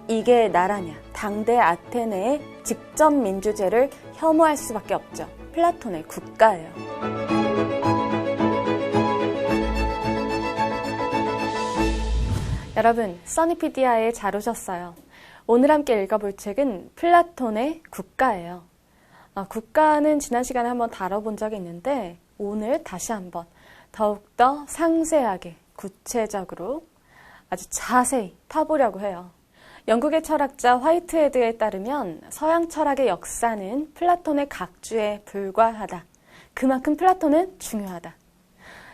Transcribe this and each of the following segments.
이게 나라냐? 당대 아테네의 직접 민주제를 혐오할 수밖에 없죠. 플라톤의 국가예요. 여러분, 써니피디아에 잘 오셨어요. 오늘 함께 읽어볼 책은 플라톤의 국가예요. 국가는 지난 시간에 한번 다뤄본 적이 있는데 오늘 다시 한번 더욱더 상세하게 구체적으로 아주 자세히 파보려고 해요. 영국의 철학자 화이트헤드에 따르면 서양 철학의 역사는 플라톤의 각주에 불과하다. 그만큼 플라톤은 중요하다.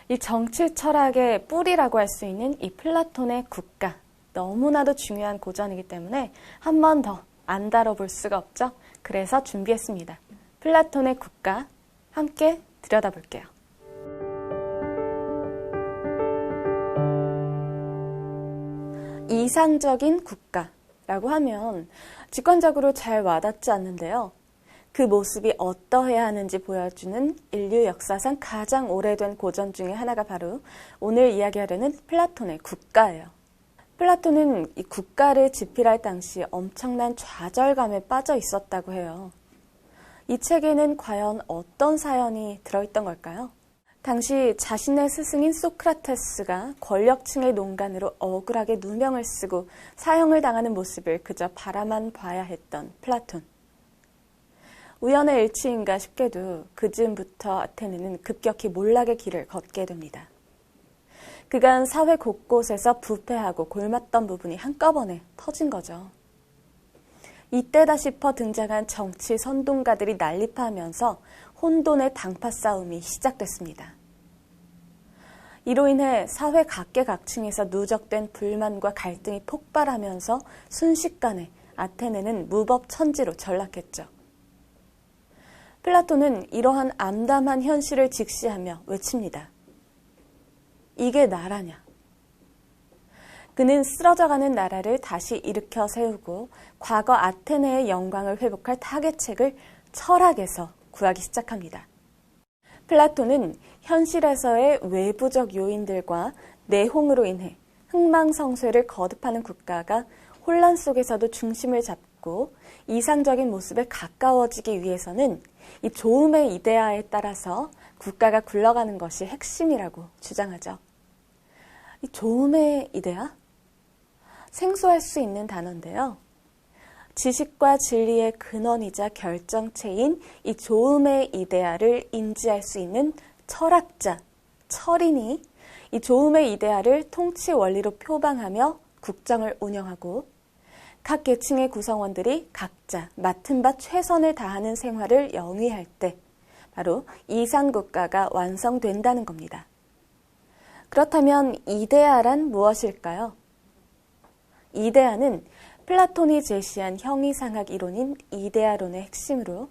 이 정치 철학의 뿌리라고 할 수 있는 이 플라톤의 국가, 너무나도 중요한 고전이기 때문에 한 번 더 안 다뤄볼 수가 없죠. 그래서 준비했습니다. 플라톤의 국가 함께 들여다볼게요. 이상적인 국가라고 하면 직관적으로 잘 와닿지 않는데요. 그 모습이 어떠해야 하는지 보여주는 인류 역사상 가장 오래된 고전 중에 하나가 바로 오늘 이야기하려는 플라톤의 국가예요. 플라톤은 이 국가를 집필할 당시 엄청난 좌절감에 빠져 있었다고 해요. 이 책에는 과연 어떤 사연이 들어있던 걸까요? 당시 자신의 스승인 소크라테스가 권력층의 농간으로 억울하게 누명을 쓰고 사형을 당하는 모습을 그저 바라만 봐야 했던 플라톤. 우연의 일치인가 싶게도 그 즈음부터 아테네는 급격히 몰락의 길을 걷게 됩니다. 그간 사회 곳곳에서 부패하고 골맞던 부분이 한꺼번에 터진 거죠. 이때다 싶어 등장한 정치 선동가들이 난립하면서 혼돈의 당파 싸움이 시작됐습니다. 이로 인해 사회 각계각층에서 누적된 불만과 갈등이 폭발하면서 순식간에 아테네는 무법천지로 전락했죠. 플라톤은 이러한 암담한 현실을 직시하며 외칩니다. 이게 나라냐? 그는 쓰러져가는 나라를 다시 일으켜 세우고 과거 아테네의 영광을 회복할 타개책을 철학에서 구하기 시작합니다. 플라톤은 현실에서의 외부적 요인들과 내홍으로 인해 흥망성쇠를 거듭하는 국가가 혼란 속에서도 중심을 잡고 이상적인 모습에 가까워지기 위해서는 이 조음의 이데아에 따라서 국가가 굴러가는 것이 핵심이라고 주장하죠. 이 조음의 이데아? 생소할 수 있는 단어인데요. 지식과 진리의 근원이자 결정체인 이 조음의 이데아를 인지할 수 있는 철학자, 철인이 이 조음의 이데아를 통치 원리로 표방하며 국정을 운영하고 각 계층의 구성원들이 각자 맡은 바 최선을 다하는 생활을 영위할 때 바로 이상국가가 완성된다는 겁니다. 그렇다면 이데아란 무엇일까요? 이데아는 플라톤이 제시한 형이상학 이론인 이데아론의 핵심으로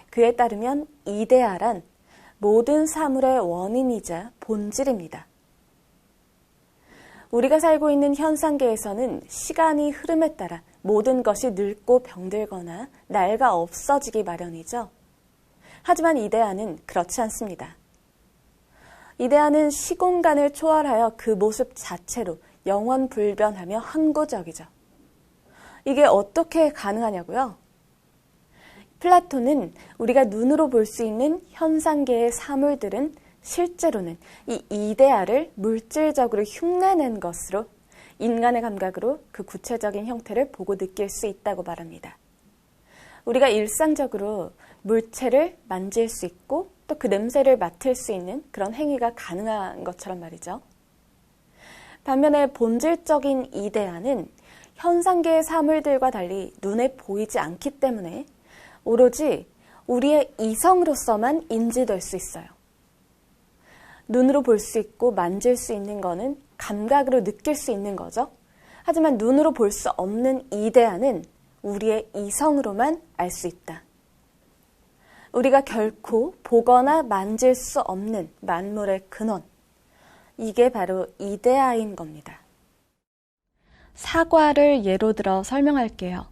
그에 따르면 이데아란 모든 사물의 원인이자 본질입니다. 우리가 살고 있는 현상계에서는 시간이 흐름에 따라 모든 것이 늙고 병들거나 낡아 없어지기 마련이죠. 하지만 이데아는 그렇지 않습니다. 이데아는 시공간을 초월하여 그 모습 자체로 영원불변하며 항구적이죠. 이게 어떻게 가능하냐고요? 플라톤은 우리가 눈으로 볼 수 있는 현상계의 사물들은 실제로는 이 이데아를 물질적으로 흉내낸 것으로 인간의 감각으로 그 구체적인 형태를 보고 느낄 수 있다고 말합니다. 우리가 일상적으로 물체를 만질 수 있고 또 그 냄새를 맡을 수 있는 그런 행위가 가능한 것처럼 말이죠. 반면에 본질적인 이데아는 현상계의 사물들과 달리 눈에 보이지 않기 때문에 오로지 우리의 이성으로서만 인지될 수 있어요. 눈으로 볼 수 있고 만질 수 있는 거는 감각으로 느낄 수 있는 거죠. 하지만 눈으로 볼 수 없는 이데아는 우리의 이성으로만 알 수 있다. 우리가 결코 보거나 만질 수 없는 만물의 근원, 이게 바로 이데아인 겁니다. 사과를 예로 들어 설명할게요.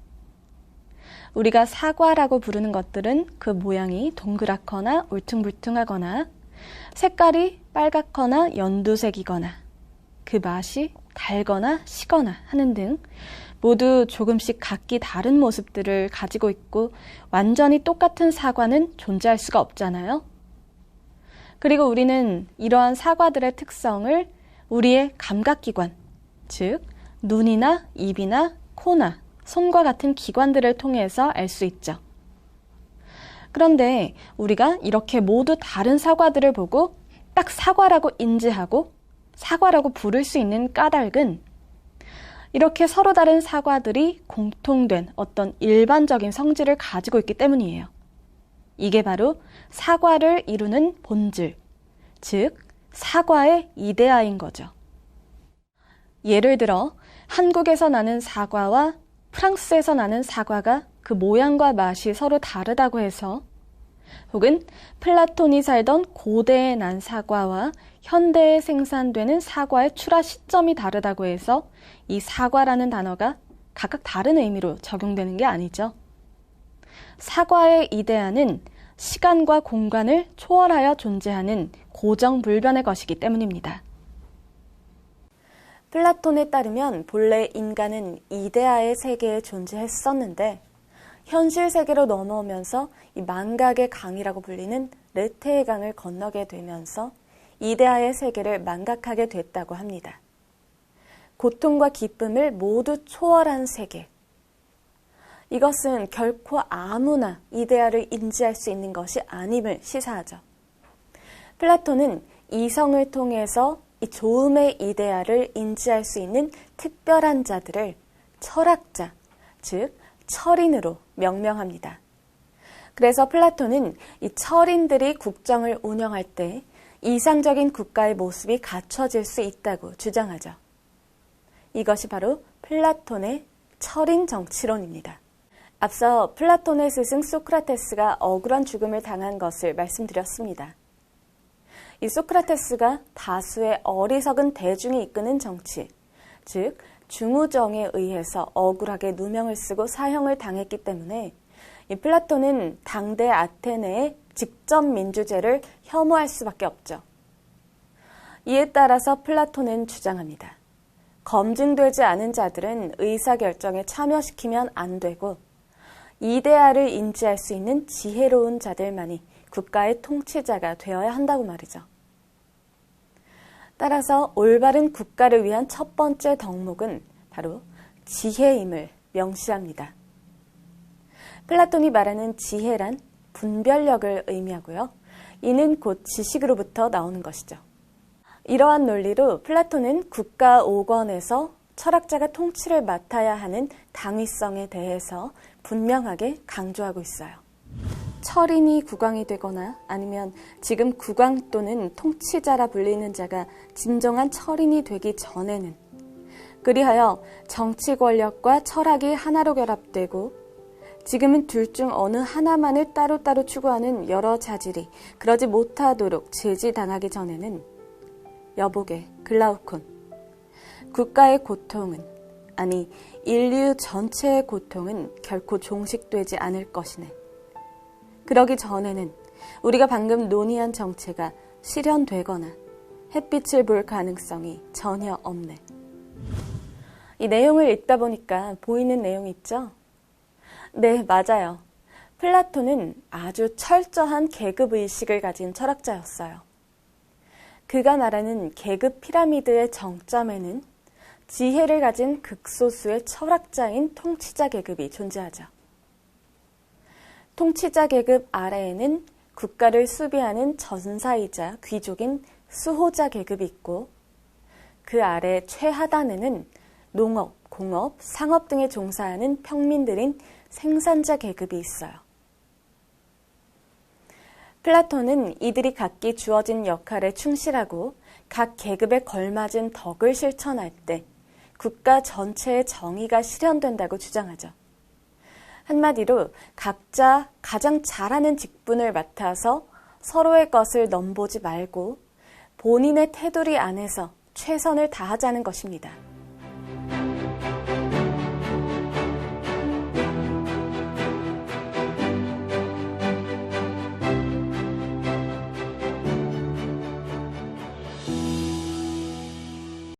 우리가 사과라고 부르는 것들은 그 모양이 동그랗거나 울퉁불퉁하거나 색깔이 빨갛거나 연두색이거나 그 맛이 달거나 시거나 하는 등 모두 조금씩 각기 다른 모습들을 가지고 있고 완전히 똑같은 사과는 존재할 수가 없잖아요. 그리고 우리는 이러한 사과들의 특성을 우리의 감각기관, 즉 눈이나 입이나 코나 손과 같은 기관들을 통해서 알 수 있죠. 그런데 우리가 이렇게 모두 다른 사과들을 보고 딱 사과라고 인지하고 사과라고 부를 수 있는 까닭은 이렇게 서로 다른 사과들이 공통된 어떤 일반적인 성질을 가지고 있기 때문이에요. 이게 바로 사과를 이루는 본질, 즉 사과의 이데아인 거죠. 예를 들어 한국에서 나는 사과와 프랑스에서 나는 사과가 그 모양과 맛이 서로 다르다고 해서, 혹은 플라톤이 살던 고대에 난 사과와 현대에 생산되는 사과의 출하 시점이 다르다고 해서 이 사과라는 단어가 각각 다른 의미로 적용되는 게 아니죠. 사과의 이데아는 시간과 공간을 초월하여 존재하는 고정불변의 것이기 때문입니다. 플라톤에 따르면 본래 인간은 이데아의 세계에 존재했었는데 현실 세계로 넘어오면서 이 망각의 강이라고 불리는 레테의 강을 건너게 되면서 이데아의 세계를 망각하게 됐다고 합니다. 고통과 기쁨을 모두 초월한 세계. 이것은 결코 아무나 이데아를 인지할 수 있는 것이 아님을 시사하죠. 플라톤은 이성을 통해서 이 조음의 이데아를 인지할 수 있는 특별한 자들을 철학자, 즉 철인으로 명명합니다. 그래서 플라톤은 이 철인들이 국정을 운영할 때 이상적인 국가의 모습이 갖춰질 수 있다고 주장하죠. 이것이 바로 플라톤의 철인 정치론입니다. 앞서 플라톤의 스승 소크라테스가 억울한 죽음을 당한 것을 말씀드렸습니다. 이 소크라테스가 다수의 어리석은 대중이 이끄는 정치, 즉 중우정에 의해서 억울하게 누명을 쓰고 사형을 당했기 때문에 이 플라톤은 당대 아테네의 직접 민주제를 혐오할 수밖에 없죠. 이에 따라서 플라톤은 주장합니다. 검증되지 않은 자들은 의사결정에 참여시키면 안 되고 이데아를 인지할 수 있는 지혜로운 자들만이 국가의 통치자가 되어야 한다고 말이죠. 따라서 올바른 국가를 위한 첫 번째 덕목은 바로 지혜임을 명시합니다. 플라톤이 말하는 지혜란 분별력을 의미하고요. 이는 곧 지식으로부터 나오는 것이죠. 이러한 논리로 플라톤은 국가 5권에서 철학자가 통치를 맡아야 하는 당위성에 대해서 분명하게 강조하고 있어요. 철인이 국왕이 되거나 아니면 지금 국왕 또는 통치자라 불리는 자가 진정한 철인이 되기 전에는 그리하여 정치 권력과 철학이 하나로 결합되고 지금은 둘 중 어느 하나만을 따로따로 추구하는 여러 자질이 그러지 못하도록 제지당하기 전에는 여보게 글라우콘, 국가의 고통은 아니 인류 전체의 고통은 결코 종식되지 않을 것이네. 그러기 전에는 우리가 방금 논의한 정체가 실현되거나 햇빛을 볼 가능성이 전혀 없네. 이 내용을 읽다 보니까 보이는 내용 있죠? 네, 맞아요. 플라톤은 아주 철저한 계급의식을 가진 철학자였어요. 그가 말하는 계급 피라미드의 정점에는 지혜를 가진 극소수의 철학자인 통치자 계급이 존재하죠. 통치자 계급 아래에는 국가를 수비하는 전사이자 귀족인 수호자 계급이 있고 그 아래 최하단에는 농업, 공업, 상업 등에 종사하는 평민들인 생산자 계급이 있어요. 플라톤은 이들이 각기 주어진 역할에 충실하고 각 계급에 걸맞은 덕을 실천할 때 국가 전체의 정의가 실현된다고 주장하죠. 한마디로 각자 가장 잘하는 직분을 맡아서 서로의 것을 넘보지 말고 본인의 테두리 안에서 최선을 다하자는 것입니다.